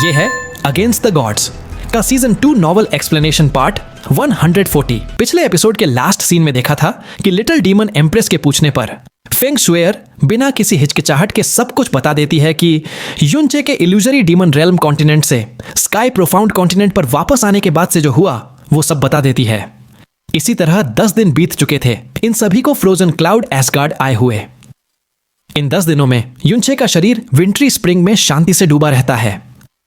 ये है against the gods का सीजन 2 नॉवल एक्सप्लेनेशन पार्ट 140। पिछले एपिसोड के लास्ट सीन में देखा था कि लिटिल डीमन एम्प्रेस के पूछने पर फेंग शुएर बिना किसी हिचकिचाहट के सब कुछ बता देती है कि युनचे के इल्यूजरी डीमन रेल्म कॉन्टिनेंट से स्काई प्रोफाउंड कॉन्टिनेंट पर वापस आने के बाद से जो हुआ वो सब बता देती है। इसी तरह 10 दिन बीत चुके थे इन सभी को फ्रोजन क्लाउड एसगार्ड आए हुए। इन 10 दिनों में युनचे का शरीर विंट्री स्प्रिंग में शांति से डूबा रहता है।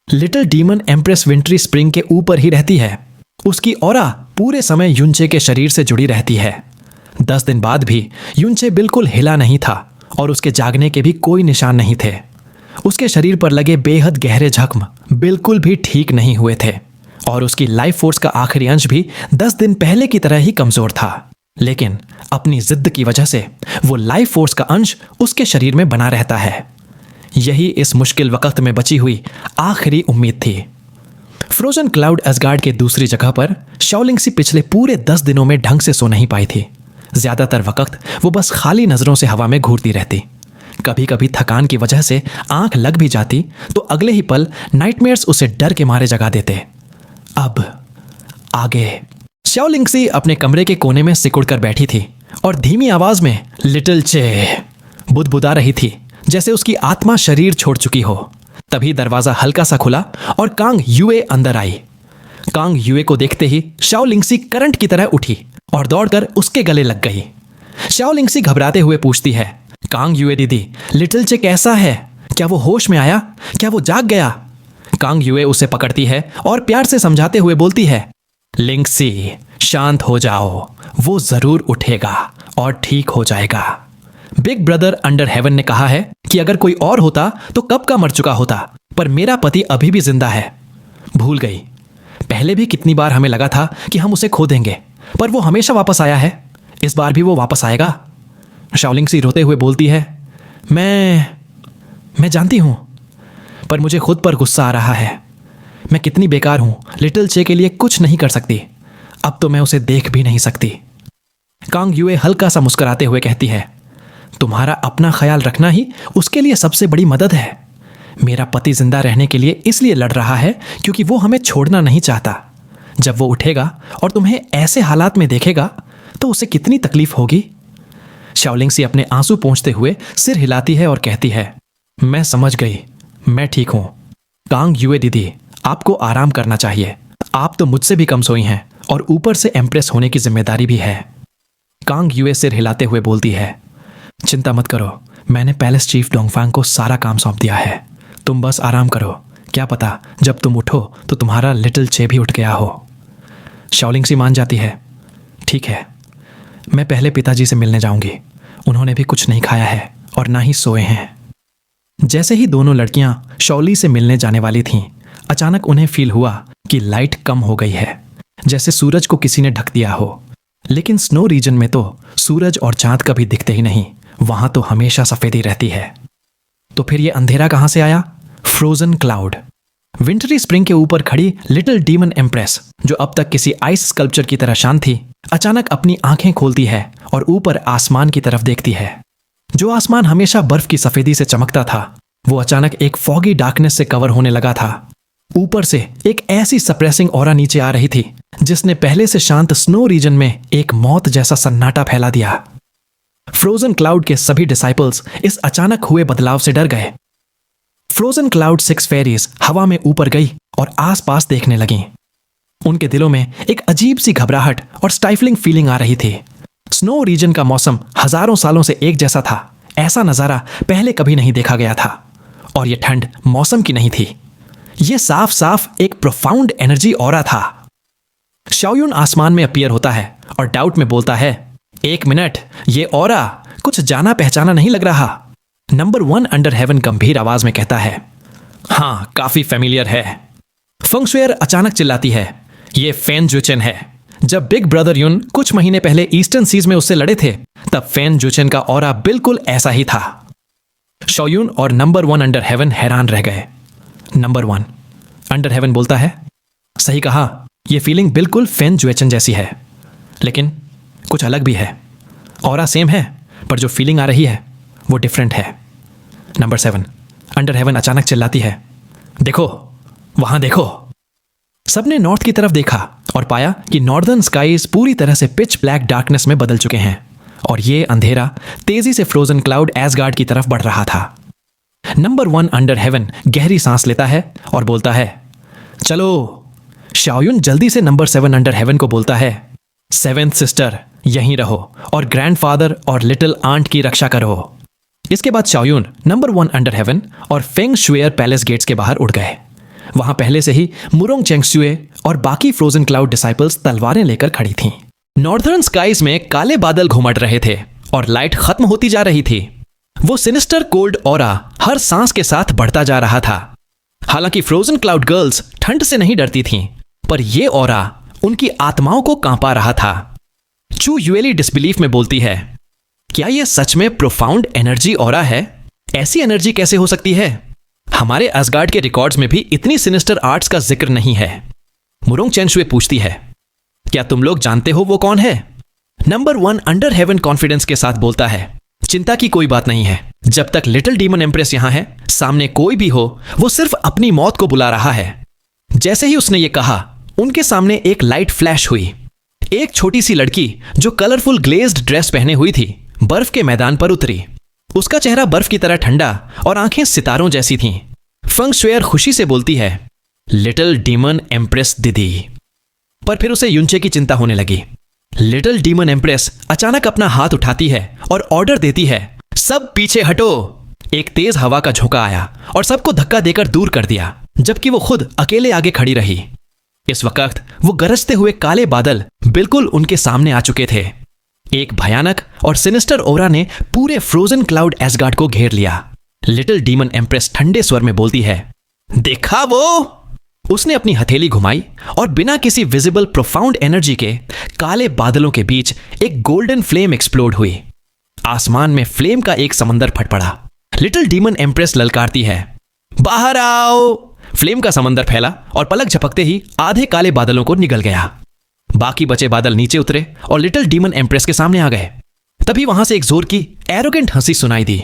लिटिल डीमन एम्प्रेस विंट्री स्प्रिंग के ऊपर ही रहती है। उसकी ऑरा पूरे समय युनचे के शरीर से जुड़ी रहती है। 10 दिन बाद भी युनचे बिल्कुल हिला नहीं था और उसके जागने के भी कोई निशान नहीं थे। उसके शरीर पर लगे बेहद गहरे जख्म बिल्कुल भी ठीक नहीं हुए थे और उसकी लाइफ फोर्स का आखिरी अंश भी 10 दिन पहले की तरह ही कमजोर था। लेकिन अपनी जिद की वजह से वो लाइफ फोर्स का अंश उसके शरीर में बना रहता है। यही इस मुश्किल वक्त में बची हुई आखिरी उम्मीद थी। फ्रोजन क्लाउड एसगार्ड के दूसरी जगह पर शाओलिंगसी पिछले पूरे 10 दिनों में ढंग से सो नहीं पाई थी। ज्यादातर वक्त वो बस खाली नजरों से हवा में घूरती रहती। कभी कभी थकान की वजह से आंख लग भी जाती तो अगले ही पल नाइटमेयर्स उसे डर के मारे जगा देते। अब आगे शाओलिंगसी अपने कमरे के कोने में सिकुड़ कर बैठी थी और धीमी आवाज में लिटिल चे बुदबुदा रही थी, जैसे उसकी आत्मा शरीर छोड़ चुकी हो। तभी दरवाजा हल्का सा खुला और कांग युए अंदर आई। कांग युए को देखते ही शाओलिंगसी करंट की तरह उठी और दौड़कर उसके गले लग गई। शाओलिंगसी घबराते हुए पूछती है, कांग युए दीदी, लिटिल चे कैसा है? क्या वो होश में आया? क्या वो जाग गया? कांग युए उसे पकड़ती है और प्यार से समझाते हुए बोलती है, लिंगसी शांत हो जाओ, वो जरूर उठेगा और ठीक हो जाएगा। बिग ब्रदर अंडर हेवन ने कहा है कि अगर कोई और होता तो कब का मर चुका होता, पर मेरा पति अभी भी जिंदा है। भूल गई, पहले भी कितनी बार हमें लगा था कि हम उसे खो देंगे, पर वो हमेशा वापस आया है। इस बार भी वो वापस आएगा। शाओलिंगसी रोते हुए बोलती है, मैं जानती हूं, पर मुझे खुद पर गुस्सा आ रहा है। मैं कितनी बेकार हूं, लिटिल चे के लिए कुछ नहीं कर सकती। अब तो मैं उसे देख भी नहीं सकती। कांग युए हल्का सा मुस्कुराते हुए कहती है, तुम्हारा अपना ख्याल रखना ही उसके लिए सबसे बड़ी मदद है। मेरा पति जिंदा रहने के लिए इसलिए लड़ रहा है क्योंकि वो हमें छोड़ना नहीं चाहता। जब वो उठेगा और तुम्हें ऐसे हालात में देखेगा तो उसे कितनी तकलीफ होगी। शाओलिंगसी अपने आंसू पोंछते हुए सिर हिलाती है और कहती है, मैं समझ गई, मैं ठीक हूं। कांग युए दीदी, आपको आराम करना चाहिए। आप तो मुझसे भी कम सोई हैं और ऊपर से एम्प्रेस होने की जिम्मेदारी भी है। कांग युए सिर हिलाते हुए बोलती है, चिंता मत करो, मैंने पैलेस चीफ डोंगफांग को सारा काम सौंप दिया है। तुम बस आराम करो, क्या पता जब तुम उठो तो तुम्हारा लिटिल चे भी उठ गया हो। शाओलिंगसी मान जाती है, ठीक है, मैं पहले पिताजी से मिलने जाऊंगी। उन्होंने भी कुछ नहीं खाया है और ना ही सोए हैं। जैसे ही दोनों लड़कियां शॉली से मिलने जाने वाली थीं, अचानक उन्हें फील हुआ कि लाइट कम हो गई है, जैसे सूरज को किसी ने ढक दिया हो। लेकिन स्नो रीजन में तो सूरज और चांद कभी दिखते ही नहीं, वहां तो हमेशा सफेदी रहती है। तो फिर ये अंधेरा कहां से आया? Frozen cloud. विंटरी स्प्रिंग के ऊपर खड़ी लिटिल डीमन एम्प्रेस, जो अब तक किसी आइस स्कल्पचर की तरह शांत थी, अचानक अपनी आंखें खोलती है और ऊपर आसमान की तरफ देखती है। जो आसमान हमेशा बर्फ की सफेदी से चमकता था, वो अचानक एक फॉगी डार्कनेस से कवर होने लगा था। ऊपर से एक ऐसी सप्रेसिंग ऑरा नीचे आ रही थी जिसने पहले से शांत स्नो रीजन में एक मौत जैसा सन्नाटा फैला दिया। फ्रोजन क्लाउड के सभी डिसाइपल्स इस अचानक हुए बदलाव से डर गए। फ्रोजन क्लाउड 6 फेरीज हवा में ऊपर गई और आसपास देखने लगीं। उनके दिलों में एक अजीब सी घबराहट और स्टाइफलिंग फीलिंग आ रही थी। स्नो रीजन का मौसम हजारों सालों से एक जैसा था। ऐसा नजारा पहले कभी नहीं देखा गया था। और यह ठंड मौसम की नहीं थी, यह साफ साफ एक प्रोफाउंड एनर्जी ऑरा था। शाओयुन आसमान में अपीयर होता है और डाउट में बोलता है, एक मिनट, ये ऑरा कुछ जाना पहचाना नहीं लग रहा। नंबर 1 अंडर हेवन गंभीर आवाज में कहता है, हाँ काफी फेमिलियर है। फेंग शुएर अचानक चिल्लाती है, ये फेन जुचेन है। जब बिग ब्रदर युन कुछ महीने पहले ईस्टर्न सीज में उससे लड़े थे, तब फेन जुचेन का ऑरा बिल्कुल ऐसा ही था। शाओयुन और नंबर 1 अंडर हेवन हैरान रह गए। नंबर 1 अंडर हेवन बोलता है, सही कहा, यह फीलिंग बिल्कुल फेन जुएचन जैसी है, लेकिन कुछ अलग भी है। ऑरा सेम है, पर जो फीलिंग आ रही है वो डिफरेंट है। नंबर 7 अंडर हेवन अचानक चिल्लाती है, देखो वहां देखो। सबने नॉर्थ की तरफ देखा और पाया कि नॉर्दर्न स्काईज पूरी तरह से पिच ब्लैक डार्कनेस में बदल चुके हैं और ये अंधेरा तेजी से फ्रोजन क्लाउड एसगार्ड की तरफ बढ़ रहा था। नंबर 1 अंडर हेवन गहरी सांस लेता है और बोलता है, चलो। शाओयुन जल्दी से नंबर 7 अंडर हेवन को बोलता है, 7th सिस्टर यहीं रहो और ग्रैंडफादर और लिटिल आंट की रक्षा करो। इसके बाद शाओयुन नंबर 1 अंडर हेवन और फेंग शुएर पैलेस गेट्स के बाहर उड़ गए। वहां पहले से ही मुरोंग चेंगशुए और बाकी फ्रोजन क्लाउड डिसाइपल्स तलवारें लेकर खड़ी थीं। नॉर्दर्न स्काईज में काले बादल घुमट रहे थे और लाइट खत्म होती जा रही थी। वो सिनिस्टर कोल्ड ऑरा हर सांस के साथ बढ़ता जा रहा था। हालांकि फ्रोजन क्लाउड गर्ल्स ठंड से नहीं डरती थीं, पर यह ऑरा उनकी आत्माओं को कांपा रहा था। चू यूएली डिसबिलीफ में बोलती है, क्या यह सच में प्रोफाउंड एनर्जी ऑरा है? ऐसी एनर्जी कैसे हो सकती है? हमारे असगार्ड के रिकॉर्ड्स में भी इतनी सिनिस्टर आर्ट्स का जिक्र नहीं है। मुरोंग चेंगशुए पूछती है, क्या तुम लोग जानते हो वो कौन है? नंबर 1 अंडर हेवन कॉन्फिडेंस के साथ बोलता है, चिंता की कोई बात नहीं है। जब तक लिटिल डीमन एम्प्रेस यहां है, सामने कोई भी हो, वो सिर्फ अपनी मौत को बुला रहा है। जैसे ही उसने ये कहा, उनके सामने एक लाइट फ्लैश हुई। एक छोटी सी लड़की जो कलरफुल ग्लेज्ड ड्रेस पहने हुई थी, बर्फ के मैदान पर उतरी। उसका चेहरा बर्फ की तरह ठंडा और आंखें सितारों जैसी थीं। फेंग शुएर खुशी से बोलती है, लिटिल डीमन एम्प्रेस दीदी। पर फिर उसे युनचे की चिंता होने लगी। लिटिल डीमन एम्प्रेस अचानक अपना हाथ उठाती है और ऑर्डर देती है, सब पीछे हटो। एक तेज हवा का झोंका आया और सबको धक्का देकर दूर कर दिया, जबकि वो खुद अकेले आगे खड़ी रही। इस वक्त वो गरजते हुए काले बादल बिल्कुल उनके सामने आ चुके थे। एक भयानक और सिनिस्टर ओरा ने पूरे फ्रोजन क्लाउड एसगार्ड को घेर लिया। लिटिल डीमन एम्प्रेस ठंडे स्वर में बोलती है, देखा वो? उसने अपनी हथेली घुमाई और बिना किसी विजिबल प्रोफाउंड एनर्जी के काले बादलों के बीच एक गोल्डन फ्लेम एक्सप्लोड हुई। आसमान में फ्लेम का एक समंदर फट पड़ा। लिटिल डीमन एम्प्रेस ललकारती है, बाहर आओ। फ्लेम का समंदर फैला और पलक झपकते ही आधे काले बादलों को निगल गया। बाकी बचे बादल नीचे उतरे और लिटिल डीमन एम्प्रेस के सामने आ गए। तभी वहां से एक जोर की एरोगेंट हंसी सुनाई दी।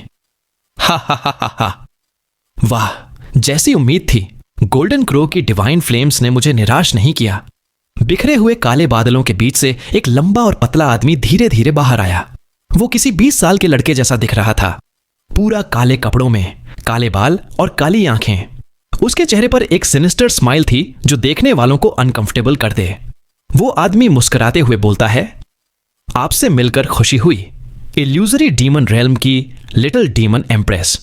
हा हा हा हा हा। वाह, जैसी उम्मीद थी, गोल्डन क्रो की डिवाइन फ्लेम्स ने मुझे निराश नहीं किया। बिखरे हुए काले बादलों के बीच से एक लंबा और पतला आदमी धीरे धीरे बाहर आया। वो किसी 20 साल के लड़के जैसा दिख रहा था, पूरा काले कपड़ों में, काले बाल और काली आंखें। उसके चेहरे पर एक सिनिस्टर स्माइल थी जो देखने वालों को अनकंफर्टेबल कर दे। वो आदमी मुस्कुराते हुए बोलता है, आपसे मिलकर खुशी हुई, इल्यूजरी डीमन रेल्म की little demon empress.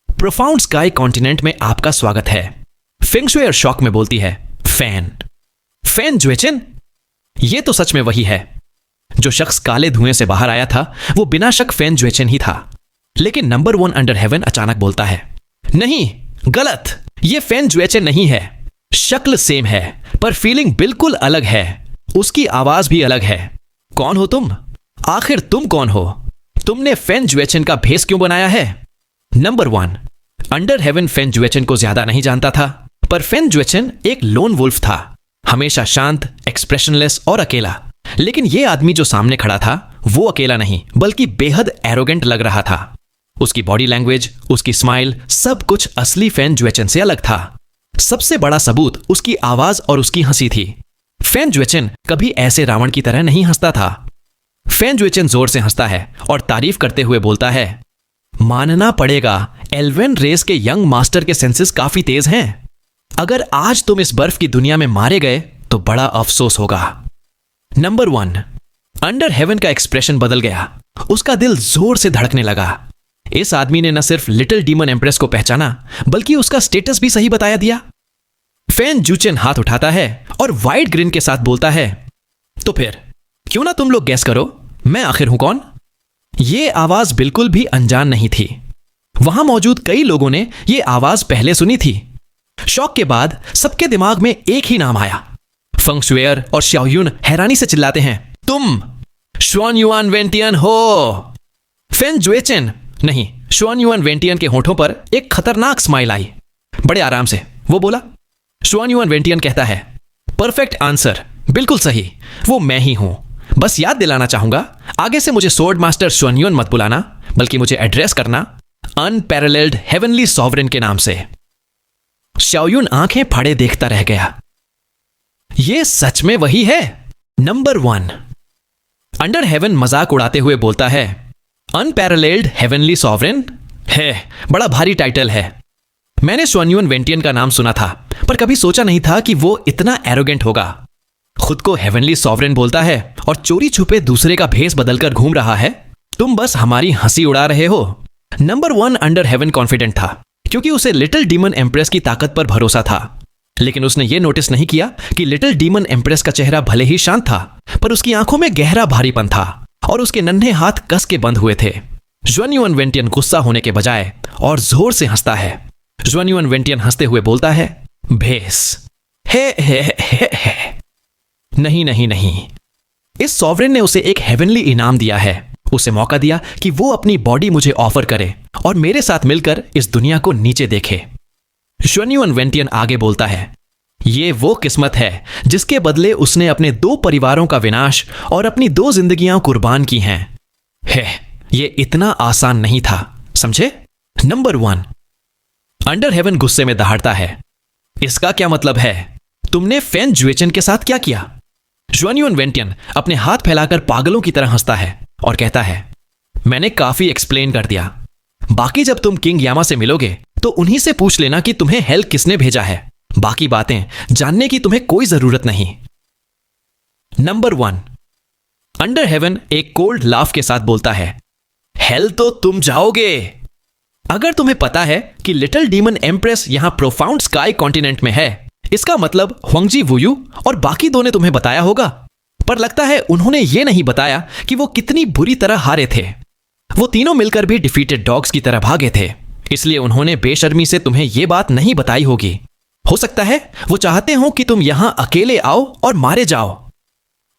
Profound sky continent में आपका स्वागत है। फेंग शुएर शॉक में बोलती है, फैन ज्वेचेन? ये तो सच में वही है। जो शख्स काले धुएं से बाहर आया था, वो बिना शक फैन ज्वेचेन ही था। लेकिन नंबर 1 अंडर हेवन अचानक बोलता है, नहीं, गलत, ये फैन ज्वेचेन नहीं है। शक्ल सेम है, पर फीलिंग बिल्कुल अलग है। उसकी आवाज भी अलग है। कौन हो तुम? आखिर तुम कौन हो? तुमने फैन ज्वेचेन का भेस क्यों बनाया है? नंबर 1 अंडर हेवन फैन ज्वेचेन को ज्यादा नहीं जानता था, पर फैन ज्वेचेन एक लोन वुल्फ था, हमेशा शांत, एक्सप्रेशनलेस और अकेला। लेकिन यह आदमी जो सामने खड़ा था, वो अकेला नहीं, बल्कि बेहद एरोगेंट लग रहा था। उसकी बॉडी लैंग्वेज, उसकी स्माइल, सब कुछ असली फैन ज्वेचेन से अलग था। सबसे बड़ा सबूत उसकी आवाज और उसकी हंसी थी। फैन ज्वेचेन कभी ऐसे रावण की तरह नहीं हंसता था। फैन ज्वेचेन जोर से हंसता है और तारीफ करते हुए बोलता है, मानना पड़ेगा, एल्वेन रेस के यंग मास्टर के सेंसेस काफी तेज हैं। अगर आज तुम इस बर्फ की दुनिया में मारे गए तो बड़ा अफसोस होगा। नंबर 1 अंडर हेवन का एक्सप्रेशन बदल गया। उसका दिल जोर से धड़कने लगा। इस आदमी ने न सिर्फ लिटिल डीमन एम्प्रेस को पहचाना, बल्कि उसका स्टेटस भी सही बता दिया। फैन ज्वेचेन हाथ उठाता है और वाइड ग्रिन के साथ बोलता है, तो फिर क्यों ना तुम लोग गैस करो, मैं आखिर हूं कौन? यह आवाज बिल्कुल भी अनजान नहीं थी। वहां मौजूद कई लोगों ने यह आवाज पहले सुनी थी। शॉक के बाद सबके दिमाग में एक ही नाम आया। फेंग शुएर और शाओयुन हैरानी से चिल्लाते हैं, तुम शुआन युआन वेंटियन हो। फैन ज्वेचेन नहीं, शुआन युआन वेंटियन के होठों पर एक खतरनाक स्माइल आई। बड़े आराम से वो बोला। शुआन युआन वेंटियन कहता है, परफेक्ट आंसर, बिल्कुल सही, वो मैं ही हूं। बस याद दिलाना चाहूंगा, आगे से मुझे स्वॉर्ड मास्टर शुआन युआन मत बुलाना, बल्कि मुझे एड्रेस करना अनपैरेलल्ड हेवनली सॉवरेन के नाम से। शाओयुन आंखें फाड़े देखता रह गया। ये सच में वही है। नंबर 1। अंडर हेवन मजाक उड़ाते हुए बोलता है, अनपैरेलल्ड हेवनली सॉवरेन है, बड़ा भारी टाइटल है। मैंने श्वानयुन वेंटियन का नाम सुना था, पर कभी सोचा नहीं था कि वो इतना एरोगेंट होगा। खुद को हेवनली सॉवरेन बोलता है और चोरी छुपे दूसरे का भेस बदलकर घूम रहा है। तुम बस हमारी हंसी उड़ा रहे हो। नंबर 1 अंडर हेवन कॉन्फिडेंट था, क्योंकि उसे लिटिल डीमन एम्प्रेस की ताकत पर भरोसा था। लेकिन उसने ये नोटिस नहीं किया कि लिटिल डीमन एम्प्रेस का चेहरा भले ही शांत था, पर उसकी आंखों में गहरा भारीपन था और उसके नन्हे हाथ कस के बंद हुए थे। श्वानयुन वेंटियन गुस्सा होने के बजाय और जोर से हंसता है। श्वानयुन वेंटियन हंसते हुए बोलता है, भेस हे। नहीं नहीं नहीं, इस सॉवरेन ने उसे एक हेवनली इनाम दिया है। उसे मौका दिया कि वो अपनी बॉडी मुझे ऑफर करे और मेरे साथ मिलकर इस दुनिया को नीचे देखे। श्वानयुन वेंटियन आगे बोलता है, ये वो किस्मत है जिसके बदले उसने अपने 2 परिवारों का विनाश और अपनी 2 जिंदगियां कुर्बान की हैं। है, ये इतना आसान नहीं था, समझे? नंबर 1 अंडर हेवन गुस्से में दहाड़ता है, इसका क्या मतलब है? तुमने फेन जुएचन के साथ क्या किया? श्वानयुन वेंटियन अपने हाथ फैलाकर पागलों की तरह हंसता है और कहता है, मैंने काफी एक्सप्लेन कर दिया। बाकी जब तुम किंग यामा से मिलोगे तो उन्हीं से पूछ लेना कि तुम्हें हेल किसने भेजा है। बाकी बातें जानने की तुम्हें कोई जरूरत नहीं। नंबर 1 अंडर हेवन एक कोल्ड लाफ के साथ बोलता है, हेल तो तुम जाओगे। अगर तुम्हें पता है कि लिटिल डीमन एम्प्रेस यहां प्रोफाउंड स्काई कॉन्टिनेंट में है, इसका मतलब हुआंगजी वुयू और बाकी 2 ने तुम्हें बताया होगा। पर लगता है उन्होंने यह नहीं बताया कि वो कितनी बुरी तरह हारे थे। वो तीनों मिलकर भी डिफीटेड डॉग्स की तरह भागे थे, इसलिए उन्होंने बेशर्मी से तुम्हें यह बात नहीं बताई होगी। हो सकता है वो चाहते हो कि तुम यहां अकेले आओ और मारे जाओ।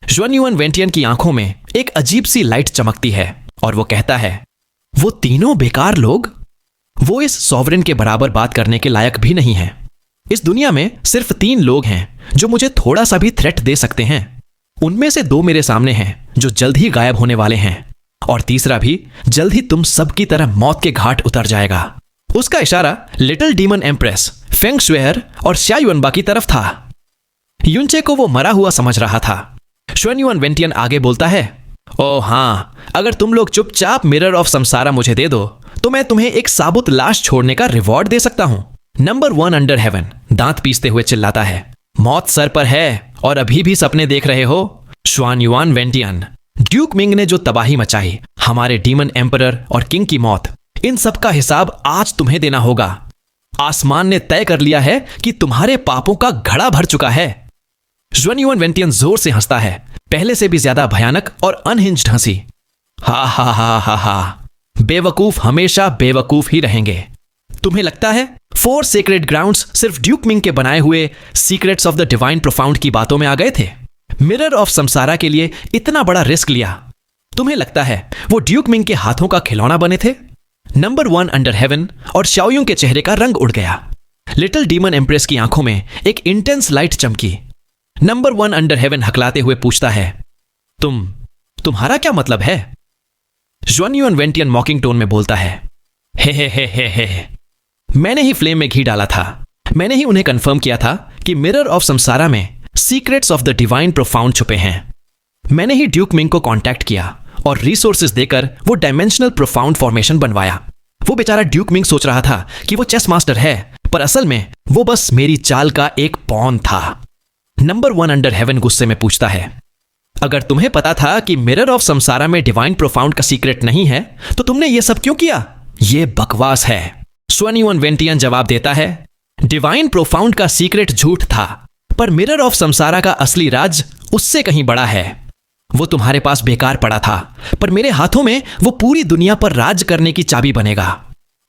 श्वानयुन वेंटियन की आंखों में एक अजीब सी लाइट चमकती है और वो कहता है, वो तीनों बेकार लोग? वो इस सॉवरेन के बराबर बात करने के लायक भी नहीं है। इस दुनिया में सिर्फ 3 लोग हैं जो मुझे थोड़ा सा भी थ्रेट दे सकते हैं। उनमें से 2 मेरे सामने हैं जो जल्द ही गायब होने वाले हैं, और तीसरा भी जल्द ही तुम सबकी तरह मौत के घाट उतर जाएगा। उसका इशारा लिटिल डीमन एम्प्रेस, फेंग शुएर और शाओयुनबा की तरफ था। युनचे को वो मरा हुआ समझ रहा था। श्वानयुन वेंटियन आगे बोलता है, ओ हाँ, अगर तुम लोग चुपचाप मिरर ऑफ समसारा मुझे दे दो तो मैं तुम्हें एक साबुत लाश छोड़ने का रिवॉर्ड दे सकता हूं। नंबर 1 अंडर हेवन दांत पीसते हुए चिल्लाता है, मौत सर पर है और अभी भी सपने देख रहे हो? श्वानयुन वेंटियन, ड्यूक मिंग ने जो तबाही मचाई, हमारे डीमन एम्परर और किंग की मौत, इन सब का हिसाब आज तुम्हें देना होगा। आसमान ने तय कर लिया है कि तुम्हारे पापों का घड़ा भर चुका है। श्वानयुन वेंटियन जोर से हंसता है, पहले से भी ज्यादा भयानक और अनहिंज्ड हंसी। हा हा हा हा हा, बेवकूफ हमेशा बेवकूफ ही रहेंगे। तुम्हें लगता है 4 सेक्रेड ग्राउंड्स सिर्फ ड्यूक मिंग के बनाए हुए secrets of the divine profound की बातों में आ गए थे? मिरर ऑफ समसारा के लिए इतना बड़ा रिस्क लिया? तुम्हें लगता है वो ड्यूक मिंग के हाथों का खिलौना बने थे? नंबर 1 अंडर हेवन और शाओयुन के चेहरे का रंग उड़ गया। लिटिल डीमन एम्प्रेस की आंखों में एक इंटेंस लाइट चमकी। नंबर 1 अंडर हेवन हकलाते हुए पूछता है, तुम्हारा क्या मतलब है? श्वानयुन वेंटियन मॉकिंग टोन में बोलता है, हे। मैंने ही फ्लेम में घी डाला था। मैंने ही उन्हें कंफर्म किया था कि मिरर ऑफ समसारा में secrets of the divine profound छुपे हैं। मैंने ही ड्यूक मिंग को कांटेक्ट किया और रिसोर्सेज देकर वो डायमेंशनल प्रोफाउंड फॉर्मेशन बनवाया। वो बेचारा ड्यूक मिंग सोच रहा था कि वो चेस मास्टर है, पर असल में वो बस मेरी चाल का एक पॉन था। नंबर 1 अंडर हेवन गुस्से में पूछता है, अगर तुम्हें पता था कि मिरर ऑफ समसारा में डिवाइन प्रोफाउंड का सीक्रेट नहीं है तो तुमने ये सब क्यों किया? ये बकवास है। श्वानयुन वेंटियन जवाब देता है, डिवाइन प्रोफाउंड का सीक्रेट झूठ था, पर मिरर ऑफ समसारा का असली राज उससे कहीं बड़ा है। वो तुम्हारे पास बेकार पड़ा था, पर मेरे हाथों में वो पूरी दुनिया पर राज करने की चाबी बनेगा।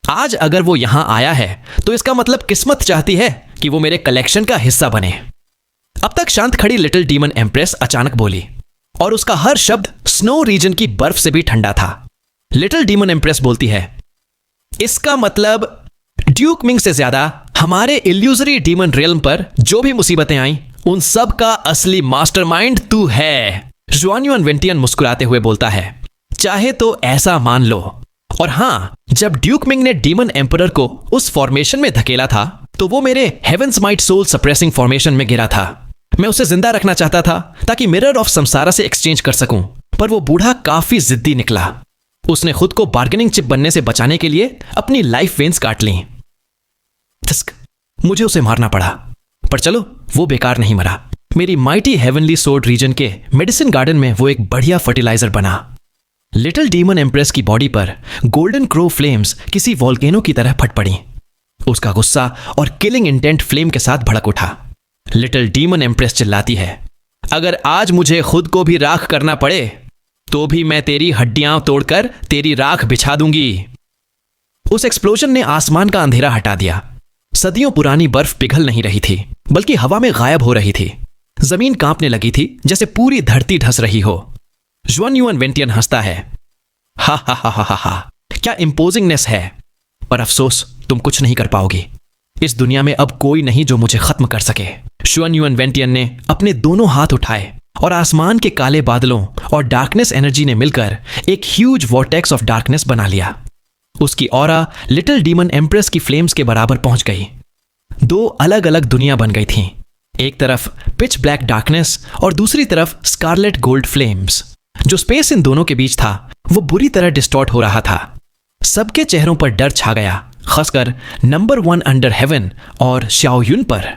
आज अगर वो यहां आया है तो इसका मतलब किस्मत चाहती है कि वो मेरे कलेक्शन का हिस्सा बने। अब तक शांत खड़ी लिटिल डीमन एम्प्रेस अचानक बोली, और उसका हर शब्द स्नो रीजन की बर्फ से भी ठंडा था। लिटिल डीमन एम्प्रेस बोलती है, इसका मतलब ड्यूक मिंग से ज्यादा हमारे इल्यूजरी डीमन रियल्म पर जो भी मुसीबतें आई, उन सब का असली मास्टरमाइंड तू है। श्वानयुन वेंटियन मुस्कुराते हुए बोलता है, चाहे तो ऐसा मान लो, और हाँ, जब ड्यूक मिंग ने डीमन एम्परर को उस फॉर्मेशन में धकेला था तो वो मेरे heaven's might soul suppressing formation में गिरा था। मैं उसे जिंदा रखना चाहता था ताकि मिरर ऑफ संसारा से एक्सचेंज कर सकूं, पर वो बूढ़ा काफी जिद्दी निकला। उसने खुद को बार्गेनिंग चिप बनने से बचाने के लिए अपनी लाइफ वेन्स काट ली। मुझे उसे मारना पड़ा, पर चलो, वो बेकार नहीं मरा। मेरी माइटी हेवनली सोर्ड रीजन के मेडिसिन गार्डन में वो एक बढ़िया फर्टिलाइजर बना। लिटिल डीमन एम्प्रेस की बॉडी पर गोल्डन क्रो फ्लेम्स किसी वॉल्केनो की तरह फट पड़ी। उसका गुस्सा और किलिंग इंटेंट फ्लेम के साथ भड़क उठा। लिटिल डीमन एम्प्रेस चिल्लाती है, अगर आज मुझे खुद को भी राख करना पड़े तो भी मैं तेरी हड्डियां तोड़कर तेरी राख बिछा दूंगी। उस एक्सप्लोजन ने आसमान का अंधेरा हटा दिया। सदियों पुरानी बर्फ पिघल नहीं रही थी, बल्कि हवा में गायब हो रही थी। जमीन कांपने लगी थी जैसे पूरी धरती ढस रही हो। जुआन युआन वेंटियन हंसता है, हा हा हा हा हा, क्या इंपोजिंगनेस है, पर अफसोस तुम कुछ नहीं कर पाओगी। इस दुनिया में अब कोई नहीं जो मुझे खत्म कर सके। जुआन युआन वेंटियन ने अपने दोनों हाथ उठाए और आसमान के काले बादलों और डार्कनेस एनर्जी ने मिलकर एक ह्यूज वॉर्टेक्स ऑफ डार्कनेस बना लिया। उसकी ऑरा लिटिल डीमन एम्प्रेस की फ्लेम्स के बराबर पहुंच गई। दो अलग अलग दुनिया बन गई थीं। एक तरफ पिच ब्लैक डार्कनेस और दूसरी तरफ स्कारलेट गोल्ड फ्लेम्स। जो स्पेस इन दोनों के बीच था वो बुरी तरह डिस्टॉर्ट हो रहा था। सबके चेहरों पर डर छा गया, खासकर नंबर 1 अंडर हेवन और श्याओ युन पर।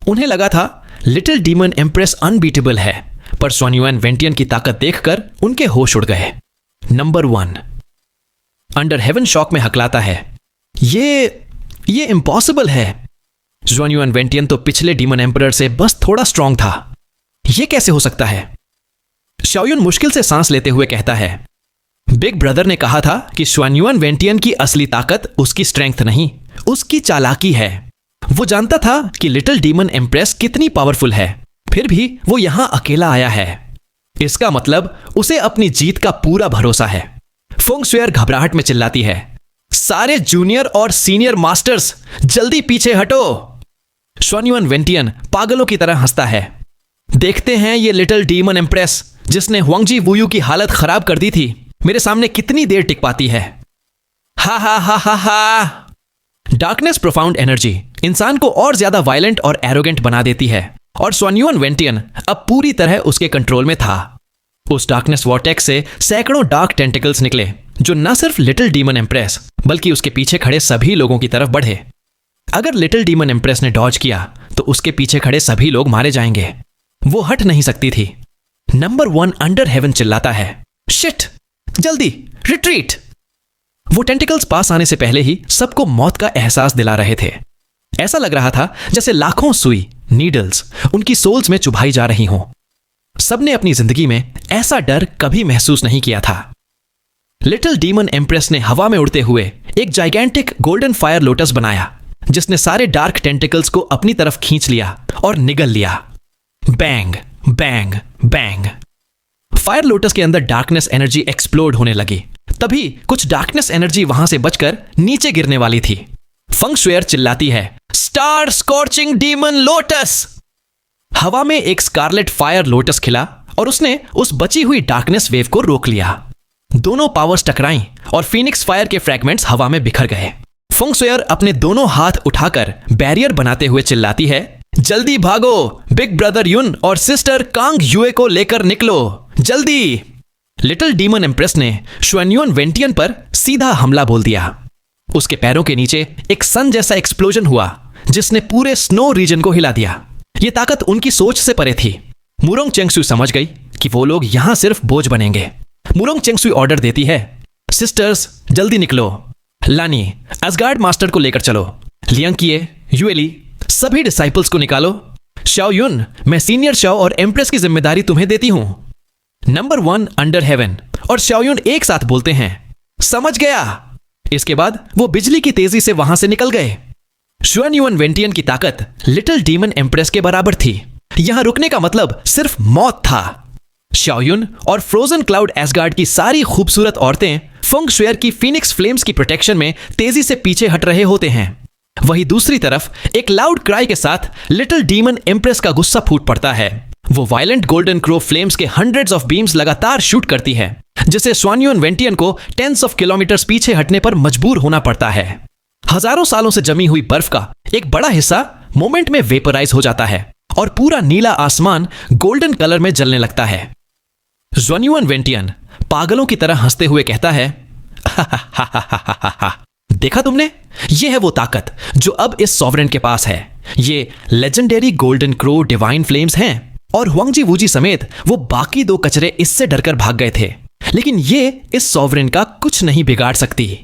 उन्हें लगा था लिटिल डीमन एम्प्रेस अनबीटेबल है, पर जुआन युआन वेंटियन की ताकत देखकर उनके होश उड़ गए। नंबर 1 अंडर हेवन शॉक में हकलाता है, ये इम्पॉसिबल है। जुआन युआन वेंटियन तो पिछले डीमन एम्परर से बस थोड़ा स्ट्रांग था, ये कैसे हो सकता है? श्याओ युन मुश्किल से सांस लेते हुए कहता है, बिग ब्रदर ने कहा था कि जुआन युआन वेंटियन की असली ताकत उसकी स्ट्रेंथ नहीं, उसकी चालाकी है। वो जानता था कि लिटिल डीमन एम्प्रेस कितनी पावरफुल है, फिर भी वो यहां अकेला आया है। इसका मतलब उसे अपनी जीत का पूरा भरोसा है। फेंग शुएर घबराहट में चिल्लाती है, सारे जूनियर और सीनियर मास्टर्स जल्दी पीछे हटो। जुआन युआन वेंटियन पागलों की तरह हंसता है, देखते हैं ये लिटिल डीमन एम्प्रेस जिसने हुआंगजी वुयू की हालत खराब कर दी थी मेरे सामने कितनी देर टिक पाती है। हा हा हा हा हा। डार्कनेस प्रोफाउंड एनर्जी इंसान को और ज्यादा वायलेंट और एरोगेंट बना देती है, और जुआन युआन वेंटियन अब पूरी तरह उसके कंट्रोल में था। उस डार्कनेस वॉर्टेक्स से सैकड़ों डार्क टेंटिकल्स निकले जो न सिर्फ लिटिल डीमन एम्प्रेस बल्कि उसके पीछे खड़े सभी लोगों की तरफ बढ़े। अगर लिटिल डीमन एम्प्रेस ने डॉज किया तो उसके पीछे खड़े सभी लोग मारे जाएंगे। वो हट नहीं सकती थी। नंबर 1 अंडर हेवन चिल्लाता है, शिट, जल्दी रिट्रीट। वो टेंटिकल्स पास आने से पहले ही सबको मौत का एहसास दिला रहे थे। ऐसा लग रहा था जैसे लाखों सुई नीडल्स उनकी सोल्स में चुभाई जा रही हों। सबने अपनी जिंदगी में ऐसा डर कभी महसूस नहीं किया था। लिटिल डीमन एम्प्रेस ने हवा में उड़ते हुए एक जाइगेंटिक गोल्डन फायर लोटस बनाया जिसने सारे डार्क टेंटिकल्स को अपनी तरफ खींच लिया और निगल लिया। Bang bang bang. Fire lotus के अंदर डार्कनेस एनर्जी एक्सप्लोड होने लगी। तभी कुछ डार्कनेस एनर्जी वहां से बचकर नीचे गिरने वाली थी। फेंग शुएर चिल्लाती है, स्टार स्कॉर्चिंग डीमन लोटस। हवा में एक स्कारलेट फायर लोटस खिला और उसने उस बची हुई डार्कनेस वेव को रोक लिया। दोनों पावर्स टकराईं और फीनिक्स फायर के फ्रैगमेंट्स हवा में बिखर गए। फेंग शुएर अपने दोनों हाथ उठाकर बैरियर बनाते हुए चिल्लाती है, जल्दी भागो, बिग ब्रदर युन और सिस्टर कांग युए को लेकर निकलो, जल्दी। लिटिल डीमन एम्प्रेस ने जुआन युआन वेंटियन पर सीधा हमला बोल दिया। उसके पैरों के नीचे एक सन जैसा एक्सप्लोजन हुआ जिसने पूरे स्नो रीजन को हिला दिया। यह ताकत उनकी सोच से परे थी। मुरोंग चेंगसुई समझ गई कि वो लोग यहां सिर्फ बोझ बनेंगे। मुरोंग चेंगसुई ऑर्डर देती है, सिस्टर्स जल्दी निकलो, लानी असगार्ड मास्टर को लेकर चलो, लियांकिए, युएली, सभी डिसाइपल्स को निकालो। श्याओ युन, मैं सीनियर श्याओ और एम्प्रेस की जिम्मेदारी तुम्हें देती हूं। नंबर 1 अंडर हेवन और श्याओ युन एक साथ बोलते हैं, समझ गया। इसके बाद वो बिजली की तेजी से वहां से निकल गए। जुआन युआन वेंटियन की ताकत लिटिल डीमन एम्प्रेस के बराबर थी। यहां रुकने का मतलब सिर्फ मौत था। श्याओ युन और फ्रोजन क्लाउड एसगार्ड की सारी खूबसूरत औरतें फेंग शुएर की फीनिक्स फ्लेम्स की प्रोटेक्शन में तेजी से पीछे हट रहे होते हैं। वहीं दूसरी तरफ एक लाउड क्राई के साथ लिटिल डीमन एम्प्रेस का गुस्सा फूट पड़ता है। वो वायलेंट गोल्डन क्रो फ्लेम्स के हंड्रेड्स ऑफ बीम्स लगातार शूट करती है, जिससे स्वान युआन वेंटियन को टेंस ऑफ किलोमीटर्स पीछे हटने पर मजबूर होना पड़ता है। हजारों सालों से जमी हुई बर्फ का एक बड़ा हिस्सा मोमेंट में वेपराइज हो जाता है और पूरा नीला आसमान गोल्डन कलर में जलने लगता है। स्वान युआन वेंटियन पागलों की तरह हंसते हुए कहता है, देखा तुमने, ये है वो ताकत जो अब इस सॉवरेन के पास है। ये legendary golden crow divine flames हैं और हुआंगजी वूजी समेत वो बाकी दो कचरे इससे डरकर भाग गए थे, लेकिन ये इस सॉवरेन का कुछ नहीं बिगाड़ सकती।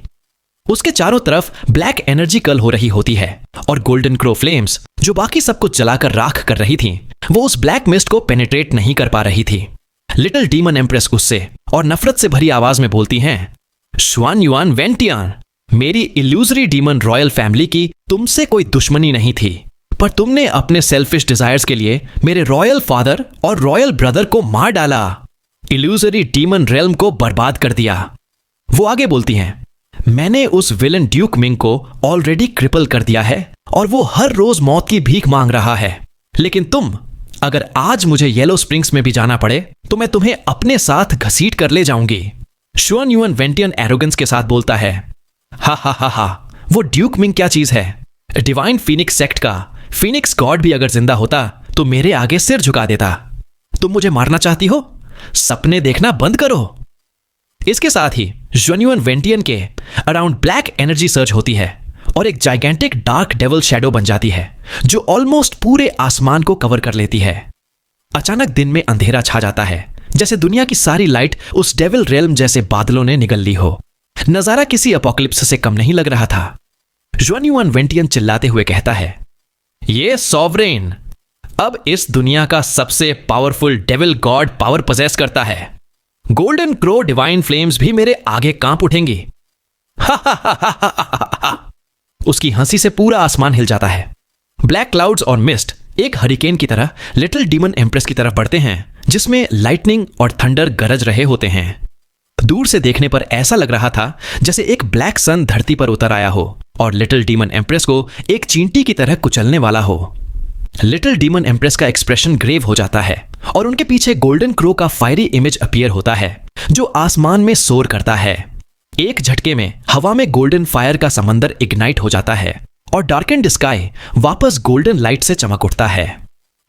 उसके चारों तरफ ब्लैक एनर्जी कर्ल हो रही होती है और गोल्डन क्रो फ्लेम्स जो बाकी सब कुछ जलाकर राख कर रही थी, वो उस ब्लैक मिस्ट को पेनिट्रेट नहीं कर पा रही थी। लिटिल डीमन एम्प्रेस गुस्से और नफरत से भरी आवाज में बोलती हैं, स्वान युआन वेंटियन, मेरी इल्यूजरी डीमन रॉयल फैमिली की तुमसे कोई दुश्मनी नहीं थी, पर तुमने अपने सेल्फिश डिजायर्स के लिए मेरे रॉयल फादर और रॉयल ब्रदर को मार डाला, इल्यूजरी डीमन रेल्म को बर्बाद कर दिया। वो आगे बोलती हैं, मैंने उस विलन ड्यूक मिंग को ऑलरेडी क्रिपल कर दिया है और वो हर रोज मौत की भीख मांग रहा है, लेकिन तुम, अगर आज मुझे येलो स्प्रिंग्स में भी जाना पड़े तो मैं तुम्हें अपने साथ घसीट कर ले जाऊंगी। स्वान युआन वेंटियन एरोगेंस के साथ बोलता है, हा हा हा हा, वो ड्यूक मिंग क्या चीज है। डिवाइन फीनिक्स सेक्ट का फीनिक्स गॉड भी अगर जिंदा होता तो मेरे आगे सिर झुका देता। तुम मुझे मारना चाहती हो? सपने देखना बंद करो। इसके साथ ही स्वान युआन वेंटियन के अराउंड ब्लैक एनर्जी सर्ज होती है और एक जाइगेंटिक डार्क डेविल शैडो बन जाती है जो ऑलमोस्ट पूरे आसमान को कवर कर लेती है। अचानक दिन में अंधेरा छा जाता है, जैसे दुनिया की सारी लाइट उस डेविल रेल्म जैसे बादलों ने निगल ली हो। नजारा किसी अपोकलिप्स से कम नहीं लग रहा था। स्वान युआन वेंटियन चिल्लाते हुए कहता है, ये सॉवरेन अब इस दुनिया का सबसे powerful devil god power possess करता है। गोल्डन क्रो डिवाइन फ्लेम्स भी मेरे आगे कांप उठेंगी। उसकी हंसी से पूरा आसमान हिल जाता है। ब्लैक क्लाउड्स और मिस्ट एक हरिकेन की तरह लिटिल डीमन एम्प्रेस की तरफ बढ़ते हैं, जिसमें लाइटनिंग और थंडर गरज रहे होते हैं। दूर से देखने पर ऐसा लग रहा था जैसे एक ब्लैक सन धरती पर उतर आया हो और लिटिल डीमन एम्प्रेस को एक चींटी की तरह कुचलने वाला हो। लिटिल डीमन एम्प्रेस का एक्सप्रेशन ग्रेव हो जाता है और उनके पीछे गोल्डन क्रो का फायरी इमेज अपीयर होता है जो आसमान में सोर करता है। एक झटके में हवा में गोल्डन फायर का समंदर इग्नाइट हो जाता है और डार्केंड स्काई वापस गोल्डन लाइट से चमक उठता है।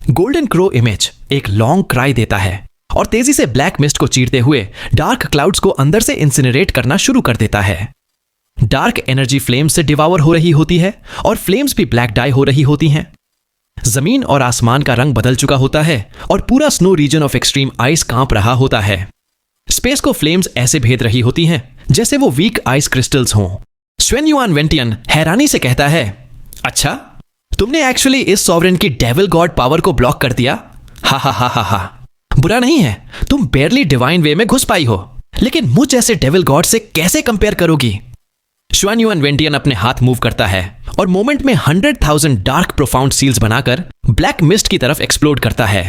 गोल्डन क्रो इमेज एक लॉन्ग क्राई देता है और तेजी से ब्लैक मिस्ट को चीरते हुए डार्क क्लाउड्स को अंदर से इंसिनरेट करना शुरू कर देता है। डार्क एनर्जी फ्लेम्स से डिवावर हो रही होती है और फ्लेम्स भी ब्लैक डाई हो रही होती हैं। जमीन और आसमान का रंग बदल चुका होता है और पूरा snow region of extreme ice कांप रहा होता है। स्पेस को फ्लेम्स ऐसे भेद रही होती हैं जैसे वो वीक आइस क्रिस्टल्स हों। स्वान युआन वेंटियन हैरानी से कहता है, अच्छा, तुमने एक्चुअली इस सॉवरेन की डेविल गॉड पावर को ब्लॉक कर दिया। हा हा हा हा हा, बुरा नहीं है, तुम बेयरली डिवाइन वे में घुस पाई हो, लेकिन मुझ जैसे डेविल गॉड से कैसे कंपेयर करोगी। स्वान युआन वेंटियन अपने हाथ मूव करता है और मोमेंट में 100,000 डार्क प्रोफाउंड सील्स बनाकर ब्लैक मिस्ट की तरफ एक्सप्लोड करता है।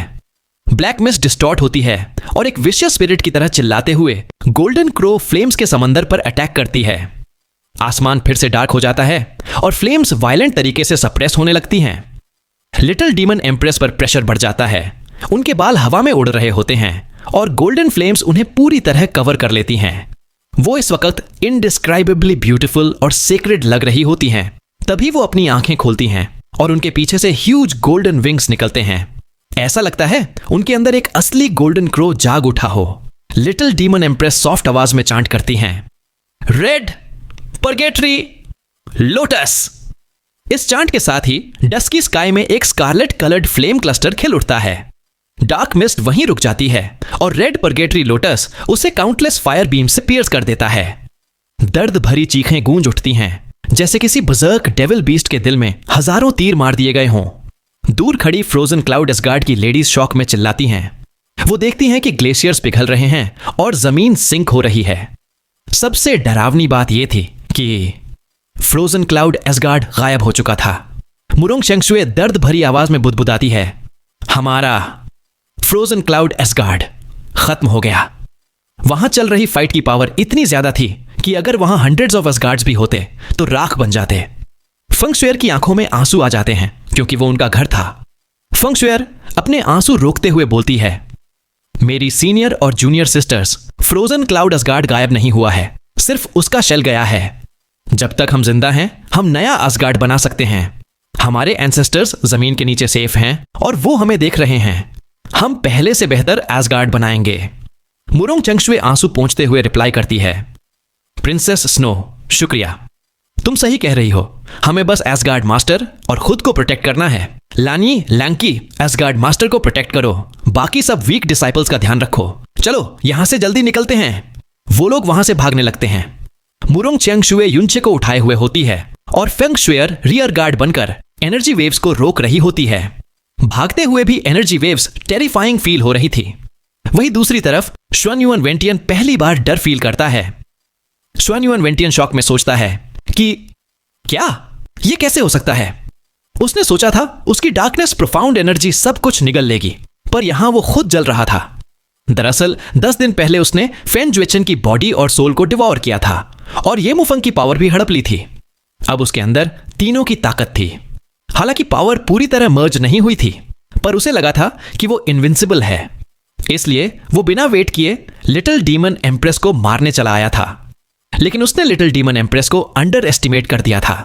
ब्लैक मिस्ट डिस्टॉर्ट होती है और एक विशियस स्पिरिट की तरह चिल्लाते हुए गोल्डन क्रो फ्लेम्स के समंदर पर अटैक करती है। आसमान फिर से डार्क हो जाता है और फ्लेम्स वायलेंट तरीके से सप्रेस होने लगती हैं। लिटिल डीमन एम्प्रेस पर प्रेशर बढ़ जाता है। उनके बाल हवा में उड़ रहे होते हैं और गोल्डन फ्लेम्स उन्हें पूरी तरह कवर कर लेती हैं। वो इस वक्त इनडिस्क्राइबेबली ब्यूटीफुल और सेक्रेड लग रही होती हैं। तभी वो अपनी आंखें खोलती हैं और उनके पीछे से ह्यूज गोल्डन विंग्स निकलते हैं। ऐसा लगता है उनके अंदर एक असली गोल्डन क्रो जाग उठा हो। लिटिल डीमन एम्प्रेस सॉफ्ट आवाज में चांट करती हैं, रेड परगेटरी लोटस। इस चांट के साथ ही डस्की स्काई में एक स्कारलेट कलर्ड फ्लेम क्लस्टर खिल उठता है। डार्क मिस्ट वहीं रुक जाती है और रेड परगेटरी लोटस उसे काउंटलेस फायर बीम से पियर्स कर देता है। दर्द भरी चीखें गूंज उठती हैं जैसे किसी बजर्क डेविल बीस्ट के दिल में हजारों तीर मार दिए गए हों। दूर खड़ी फ्रोजन क्लाउड एसगार्ड की लेडीज शॉक में चिल्लाती हैं। वो देखती हैं कि ग्लेशियर्स पिघल रहे हैं और जमीन सिंक हो रही है। सबसे डरावनी बात यह थी कि फ्रोजन क्लाउड एसगार्ड गायब हो चुका था। मुरोंग शेंगशुए दर्द भरी आवाज में बुदबुदाती है, हमारा फ्रोजन क्लाउड एसगार्ड खत्म हो गया। वहां चल रही फाइट की पावर इतनी ज्यादा थी कि अगर वहां हंड्रेड्स ऑफ एसगार्ड्स भी होते तो राख बन जाते। फंगशुएर की आंखों में आंसू आ जाते हैं क्योंकि वो उनका घर था। फंगशुएर अपने अपने आंसू रोकते हुए बोलती है, मेरी सीनियर और junior sisters, frozen cloud Asgard गायब नहीं हुआ है, सिर्फ उसका शेल गया है। जब तक हम जिंदा हैं, हम नया असगार्ड बना सकते हैं। हमारे एंसेस्टर्स जमीन के नीचे सेफ हैं और वो हमें देख रहे हैं। हम पहले से बेहतर असगार्ड बनाएंगे। मुरोंग चंगशुए आंसू पोंछते हुए रिप्लाई करती है, प्रिंसेस स्नो, शुक्रिया, तुम सही कह रही हो। हमें बस असगार्ड मास्टर और खुद को प्रोटेक्ट करना है। लानी, लैंकी, असगार्ड मास्टर को प्रोटेक्ट करो, बाकी सब वीक डिसाइपल्स का ध्यान रखो। चलो यहां से जल्दी निकलते हैं। वो लोग वहां से भागने लगते हैं। मुरोंग चेंगशुए युनचे को उठाए हुए होती है और फेंग शुएर रियर गार्ड बनकर एनर्जी वेव्स को रोक रही होती है। भागते हुए भी एनर्जी वेव्स टेरिफाइंग फील हो रही थी। वहीं दूसरी तरफ श्वानयुआन वेंटियन पहली बार डर फील करता है। श्वानयुआन वेंटियन शॉक में सोचता है कि क्या ये कैसे हो सकता है। उसने सोचा था उसकी डार्कनेस प्रोफाउंड एनर्जी सब कुछ निगल लेगी, पर यहां वो खुद जल रहा था। दरअसल 10 दिन पहले उसने फेन जुएचन की बॉडी और सोल को डिवॉर किया था और ये मुफंग की पावर भी हड़प ली थी। अब उसके अंदर तीनों की ताकत थी। हालांकि पावर पूरी तरह मर्ज नहीं हुई थी, पर उसे लगा था कि वो इनविंसिबल है। इसलिए वो बिना वेट किए लिटिल डीमन एम्प्रेस को मारने चला आया था। लेकिन उसने लिटिल डीमन एम्प्रेस को अंडर एस्टिमेट कर दिया था।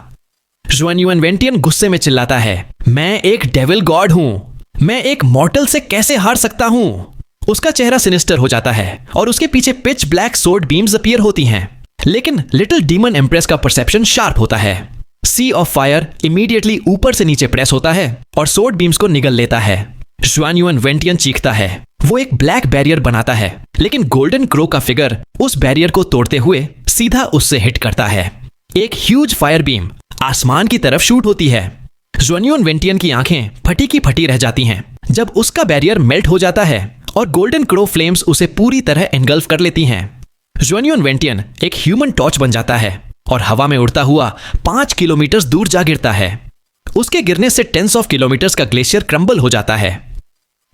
श्वानयुआन वेंटियन गुस्से में चिल्लाता है, मैं एक डेविल गॉड हूं, मैं एक मॉर्टल से कैसे हार सकता हूं। उसका चेहरा सिनिस्टर हो जाता है और उसके पीछे pitch black sword beams appear होती हैं। लेकिन लिटिल डीमन एम्प्रेस का परसेप्शन शार्प होता है। सी ऑफ फायर इमीडिएटली ऊपर से नीचे प्रेस होता है और सोर्ड बीम्स को निगल लेता है। श्वानयुआन वेंटियन चीखता है। वो एक ब्लैक बैरियर बनाता है, लेकिन गोल्डन क्रो का फिगर उस बैरियर को तोड़ते हुए सीधा उससे हिट करता है। एक ह्यूज फायर बीम आसमान की तरफ शूट होती है। श्वानयुआन वेंटियन की आंखें फटी की फटी रह जाती हैं जब उसका बैरियर मेल्ट हो जाता है और गोल्डन क्रो फ्लेम्स उसे पूरी तरह एनगल्फ कर लेती हैं। श्वानयुआन वेंटियन एक ह्यूमन टॉर्च बन जाता है और हवा में उड़ता हुआ 5 किलोमीटर दूर जा गिरता है। उसके गिरने से टेंस ऑफ किलोमीटर्स का ग्लेशियर क्रम्बल हो जाता है।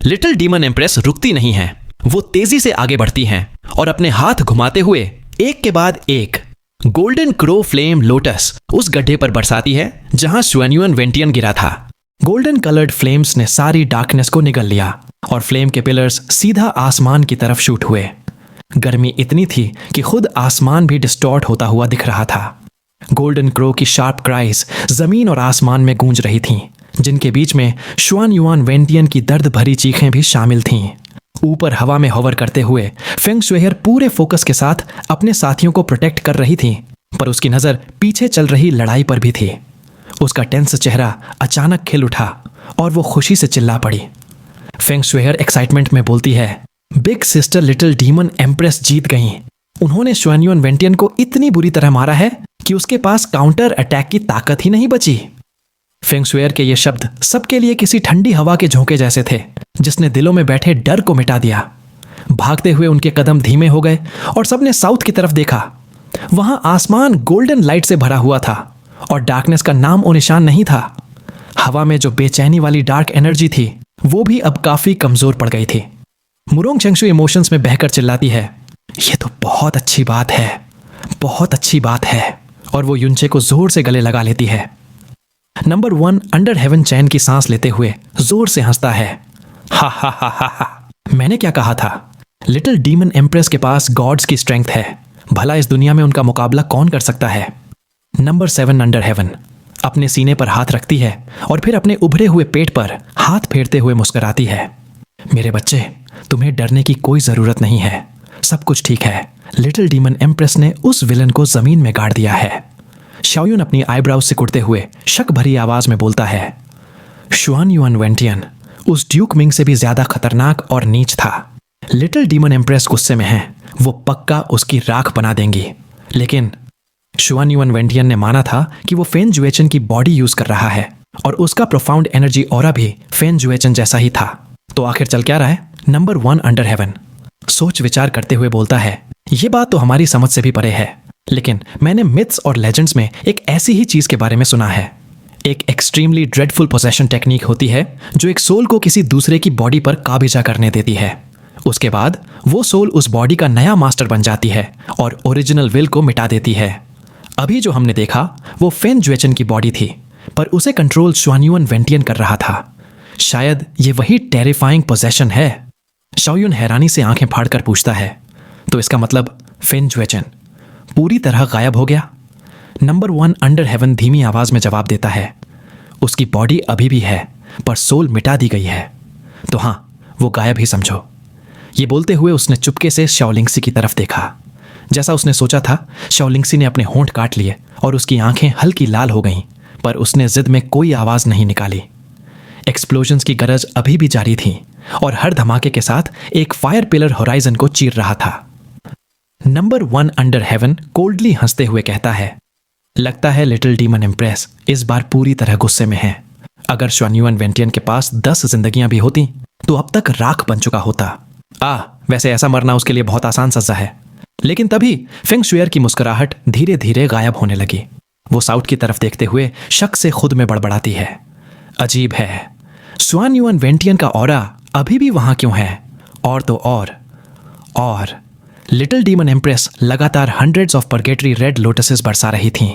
लिटिल डीमन एम्प्रेस रुकती नहीं है। वो तेजी से आगे बढ़ती हैं और अपने हाथ घुमाते हुए एक के बाद एक गोल्डन क्रो फ्लेम लोटस उस गड्ढे पर बरसाती है जहां श्वानयुआन वेंटियन गिरा था। गोल्डन कलर्ड फ्लेम्स ने सारी डार्कनेस को निगल लिया और फ्लेम के पिलर्स सीधा आसमान की तरफ शूट हुए। गर्मी इतनी थी कि खुद आसमान भी डिस्टॉर्ट होता हुआ दिख रहा था। गोल्डन क्रो की शार्प क्राइज जमीन और आसमान में गूंज रही थीं, जिनके बीच में श्वानयुआन वेंटियन की दर्द भरी चीखें भी शामिल थीं। ऊपर हवा में होवर करते हुए फेंग शुएर पूरे फोकस के साथ अपने साथियों को प्रोटेक्ट कर रही थी, पर उसकी नजर पीछे चल रही लड़ाई पर भी थी। उसका टेंस चेहरा अचानक खिल उठा और वो खुशी से चिल्ला पड़ी। फेंग शुएर एक्साइटमेंट में बोलती है, big sister little demon empress जीत गई। उन्होंने श्वानयुआन वेंटियन को इतनी बुरी तरह मारा है कि उसके पास काउंटर अटैक की ताकत ही नहीं बची। फेंग शुएर के ये शब्द सबके लिए किसी ठंडी हवा के झोंके जैसे थे, जिसने दिलों में बैठे डर को मिटा दिया। भागते हुए उनके कदम धीमे हो गए और सबने साउथ की तरफ देखा। वहां आसमान गोल्डन लाइट से भरा हुआ था और डार्कनेस का नाम और निशान नहीं था। हवा में जो बेचैनी वाली डार्क एनर्जी थी वो भी अब काफी कमजोर पड़ गई थी। मुरोंग चंगशु इमोशंस में बहकर चिल्लाती है, ये तो बहुत अच्छी बात है, बहुत अच्छी बात है। और वो युनचे को जोर से गले लगा लेती है। नंबर 1 अंडर हेवन चैन की सांस लेते हुए जोर से हंसता है। हा हा हा हा हा, मैंने क्या कहा था? लिटिल डीमन एम्प्रेस के पास गॉड्स की स्ट्रेंथ है। भला इस दुनिया में उनका मुकाबला कौन कर सकता है? नंबर 7 अंडर हेवन अपने सीने पर हाथ रखती है और फिर अपने उभरे हुए पेट पर हाथ फेरते हुए मुस्कुराती है। मेरे बच्चे, तुम्हें डरने की कोई जरूरत नहीं है, सब कुछ ठीक है। लिटिल डीमन एम्प्रेस ने उस विलन को जमीन में गाड़ दिया है। शाओयुन अपनी आईब्राउज से कुटते हुए शक भरी आवाज में बोलता है, श्वानयुआन वेंटियन उस ड्यूक मिंग से भी ज्यादा खतरनाक और नीच था। लिटिल डीमन एम्प्रेस गुस्से में है, वो पक्का उसकी राख बना देंगी। लेकिन श्वानयुआन वेंटियन ने माना था कि वो फेन जुएचन की बॉडी यूज कर रहा है और उसका प्रोफाउंड एनर्जी ऑरा भी फेन जुएचन जैसा ही था। तो आखिर चल क्या रहा है? नंबर 1 अंडर हेवन सोच विचार करते हुए बोलता है, ये बात तो हमारी समझ से भी परे है, लेकिन मैंने मिथ्स और लेजेंड्स में एक ऐसी ही चीज के बारे में सुना है। एक एक्सट्रीमली ड्रेडफुल पोजेशन टेक्निक होती है जो एक सोल को किसी दूसरे की बॉडी पर काबिजा करने देती है। उसके बाद वो सोल उस बॉडी का नया मास्टर बन जाती है और ओरिजिनल विल को मिटा देती है। अभी जो हमने देखा वो फेन जुएचन की बॉडी थी, पर उसे कंट्रोल श्वानयुआन वेंटियन कर रहा था। शायद ये वही टेरिफाइंग पोजेशन है। शाओयुन हैरानी से आंखें फाड़कर पूछता है, तो इसका मतलब फिन ज्वेचन पूरी तरह गायब हो गया? नंबर 1 अंडर हेवन धीमी आवाज में जवाब देता है, उसकी बॉडी अभी भी है पर सोल मिटा दी गई है, तो हां वो गायब ही समझो। ये बोलते हुए उसने चुपके से शाओलिंगसी की तरफ देखा। जैसा उसने सोचा था, शाओलिंगसी ने अपने होंठ काट लिए और उसकी आंखें हल्की लाल हो गईं, पर उसने जिद में कोई आवाज नहीं निकाली। एक्सप्लोजन्स की गरज अभी भी जारी थी और हर धमाके के साथ एक फायर पिलर होराइजन को चीर रहा था। नंबर 1 अंडर हेवन कोल्डली हंसते हुए कहता है, लगता है लिटिल डीमन इम्प्रेस इस बार पूरी तरह गुस्से में है। अगर शुआनयुआन वेंटियन के पास 10 जिंदगियां भी होती तो अब तक राख बन चुका होता। वैसे ऐसा मरना उसके लिए बहुत आसान सजा है। लेकिन तभी फेंग शुएर की मुस्कुराहट धीरे धीरे गायब होने लगी। वो साउथ की तरफ देखते हुए शक से खुद में बड़बड़ाती है, अजीब है, शुआनयुआन वेंटियन का ऑरा अभी भी वहां क्यों है? और तो और लिटिल डीमन एम्प्रेस लगातार hundreds of purgatory red lotuses बरसा रही थीं।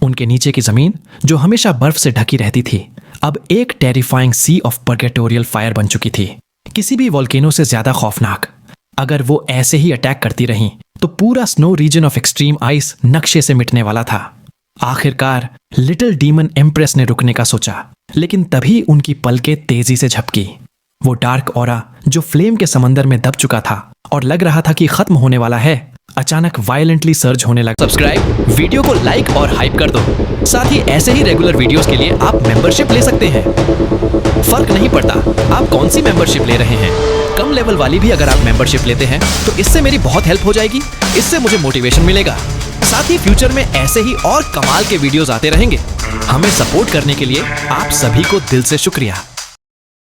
उनके नीचे की जमीन, जो हमेशा बर्फ से ढकी रहती थी, अब एक टेरिफाइंग सी ऑफ परगेटोरियल फायर बन चुकी थी, किसी भी वोल्केनो से ज्यादा खौफनाक। अगर वो ऐसे ही अटैक करती रहीं तो पूरा snow region of extreme ice नक्शे से मिटने वाला था। आखिरकार लिटिल डीमन एम्प्रेस ने रुकने का सोचा, लेकिन तभी उनकी पलकें तेजी से झपकी। वो डार्क ऑरा जो फ्लेम के समंदर में दब चुका था और लग रहा था कि खत्म होने वाला है, अचानक वायलेंटली सर्ज होने लगा। सब्सक्राइब, वीडियो को लाइक और हाइप कर दो। साथ ही ऐसे ही रेगुलर वीडियोस के लिए आप मेंबरशिप ले सकते हैं। फर्क नहीं पड़ता आप कौन सी मेंबरशिप ले रहे हैं, कम लेवल वाली भी अगर आप मेंबरशिप लेते हैं तो इससे मेरी बहुत हेल्प हो जाएगी। इससे मुझे मोटिवेशन मिलेगा। साथ ही फ्यूचर में ऐसे ही और कमाल के वीडियोस आते रहेंगे। हमें सपोर्ट करने के लिए आप सभी को दिल से शुक्रिया।